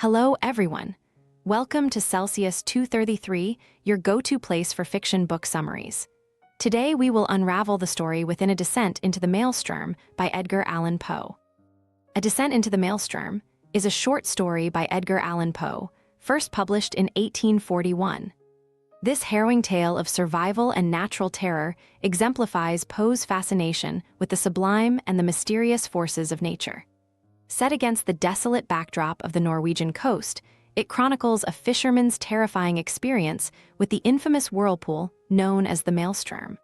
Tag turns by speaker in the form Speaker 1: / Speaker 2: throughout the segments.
Speaker 1: Hello, everyone. Welcome to Celsius 233, your go-to place for fiction book summaries. Today, we will unravel the story within a descent into the Maelström by Edgar Allan Poe. A Descent into the Maelström is a short story by Edgar Allan Poe, first published in 1841. This harrowing tale of survival and natural terror exemplifies Poe's fascination with the sublime and the mysterious forces of nature. Set against the desolate backdrop of the Norwegian coast, it chronicles a fisherman's terrifying experience with the infamous whirlpool known as the Maelström.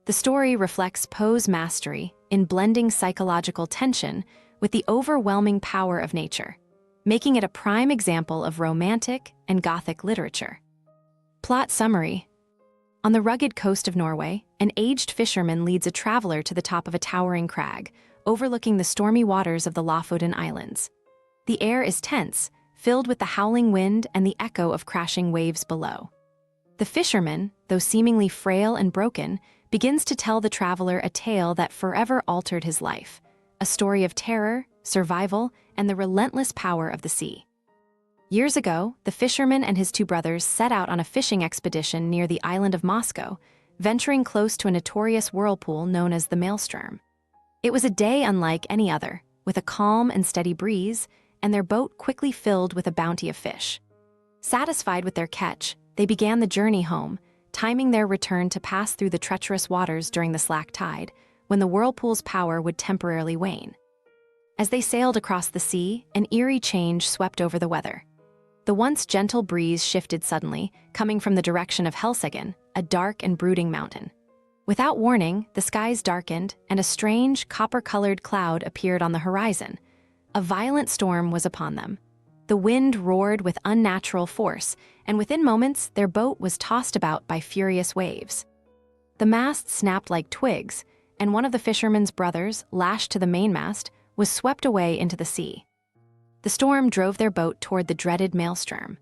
Speaker 1: The story reflects Poe's mastery in blending psychological tension with the overwhelming power of nature, making it a prime example of Romantic and Gothic literature. Plot summary. On the rugged coast of Norway, an aged fisherman leads a traveler to the top of a towering crag, overlooking the stormy waters of the Lofoten Islands. The air is tense, filled with the howling wind and the echo of crashing waves below. The fisherman, though seemingly frail and broken, begins to tell the traveler a tale that forever altered his life, a story of terror, survival, and the relentless power of the sea. Years ago, the fisherman and his two brothers set out on a fishing expedition near the island of Moscow, venturing close to a notorious whirlpool known as the Maelström. It was a day unlike any other, with a calm and steady breeze, and their boat quickly filled with a bounty of fish. Satisfied with their catch, they began the journey home, timing their return to pass through the treacherous waters during the slack tide, when the whirlpool's power would temporarily wane. As they sailed across the sea, an eerie change swept over the weather. The once gentle breeze shifted suddenly, coming from the direction of Helseggen, a dark and brooding mountain. Without warning, the skies darkened, and a strange, copper-colored cloud appeared on the horizon. A violent storm was upon them. The wind roared with unnatural force, and within moments, their boat was tossed about by furious waves. The mast snapped like twigs, and one of the fisherman's brothers, lashed to the mainmast, was swept away into the sea. The storm drove their boat toward the dreaded Maelström.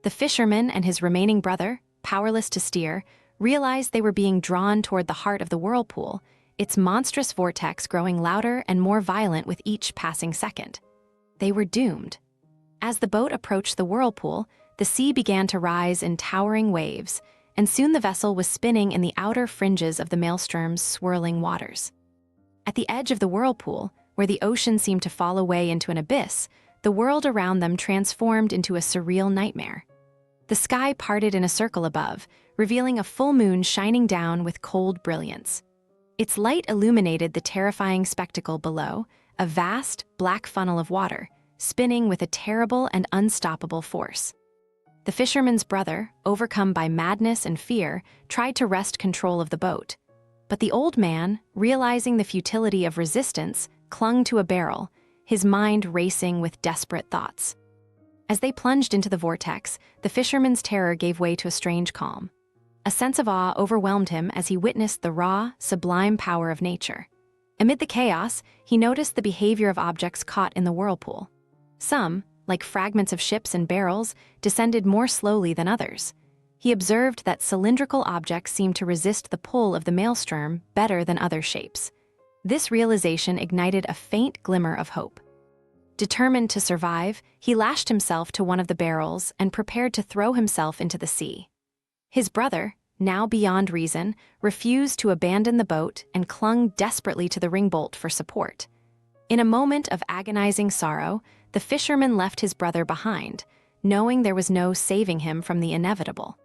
Speaker 1: The fisherman and his remaining brother, powerless to steer, realized they were being drawn toward the heart of the whirlpool, its monstrous vortex growing louder and more violent with each passing second. They were doomed. As the boat approached the whirlpool, the sea began to rise in towering waves, and soon the vessel was spinning in the outer fringes of the Maelström's swirling waters. At the edge of the whirlpool, where the ocean seemed to fall away into an abyss, the world around them transformed into a surreal nightmare. The sky parted in a circle above, revealing a full moon shining down with cold brilliance. Its light illuminated the terrifying spectacle below, a vast, black funnel of water, spinning with a terrible and unstoppable force. The fisherman's brother, overcome by madness and fear, tried to wrest control of the boat. But the old man, realizing the futility of resistance, clung to a barrel, his mind racing with desperate thoughts. As they plunged into the vortex, the fisherman's terror gave way to a strange calm. A sense of awe overwhelmed him as he witnessed the raw, sublime power of nature. Amid the chaos, he noticed the behavior of objects caught in the whirlpool. Some, like fragments of ships and barrels, descended more slowly than others. He observed that cylindrical objects seemed to resist the pull of the Maelström better than other shapes. This realization ignited a faint glimmer of hope. Determined to survive, he lashed himself to one of the barrels and prepared to throw himself into the sea. His brother, now beyond reason, refused to abandon the boat and clung desperately to the ringbolt for support. In a moment of agonizing sorrow, the fisherman left his brother behind, knowing there was no saving him from the inevitable.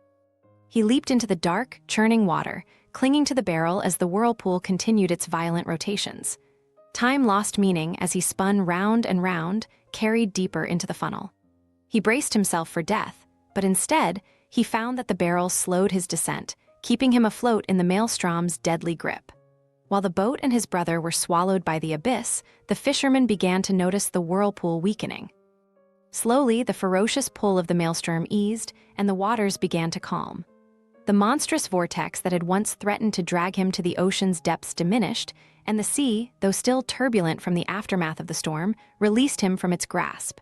Speaker 1: He leaped into the dark, churning water, clinging to the barrel as the whirlpool continued its violent rotations. Time lost meaning as he spun round and round, carried deeper into the funnel. He braced himself for death, but instead, he found that the barrel slowed his descent, keeping him afloat in the Maelström's deadly grip. While the boat and his brother were swallowed by the abyss, the fisherman began to notice the whirlpool weakening. Slowly, the ferocious pull of the Maelström eased, and the waters began to calm. The monstrous vortex that had once threatened to drag him to the ocean's depths diminished, and the sea, though still turbulent from the aftermath of the storm, released him from its grasp.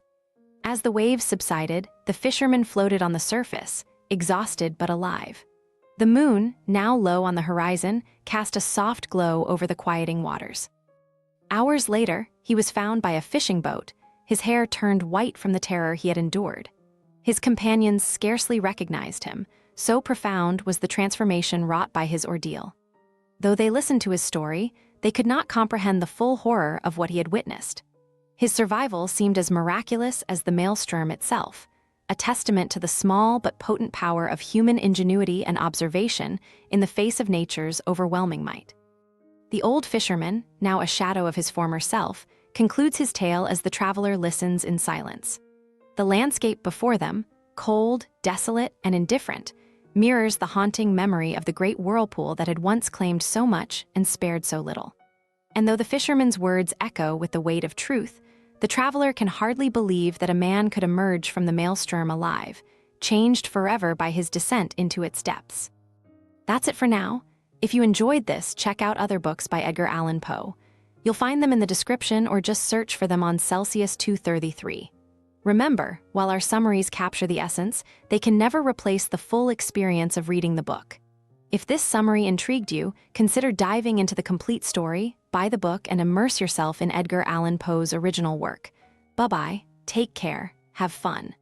Speaker 1: As the waves subsided, the fisherman floated on the surface, exhausted but alive. The moon, now low on the horizon, cast a soft glow over the quieting waters. Hours later, he was found by a fishing boat, His hair turned white from the terror he had endured. His companions scarcely recognized him, so profound was the transformation wrought by his ordeal. Though they listened to his story, they could not comprehend the full horror of what he had witnessed. His survival seemed as miraculous as the Maelström itself, a testament to the small but potent power of human ingenuity and observation in the face of nature's overwhelming might. The old fisherman, now a shadow of his former self, concludes his tale as the traveler listens in silence. The landscape before them, cold, desolate, and indifferent, mirrors the haunting memory of the great whirlpool that had once claimed so much and spared so little. And though the fisherman's words echo with the weight of truth, the traveler can hardly believe that a man could emerge from the Maelström alive, changed forever by his descent into its depths. That's it for now. If you enjoyed this, check out other books by Edgar Allan Poe. You'll find them in the description or just search for them on Celsius 233. Remember, while our summaries capture the essence, they can never replace the full experience of reading the book. If this summary intrigued you, consider diving into the complete story, buy the book, and immerse yourself in Edgar Allan Poe's original work. Bye-bye, take care, have fun.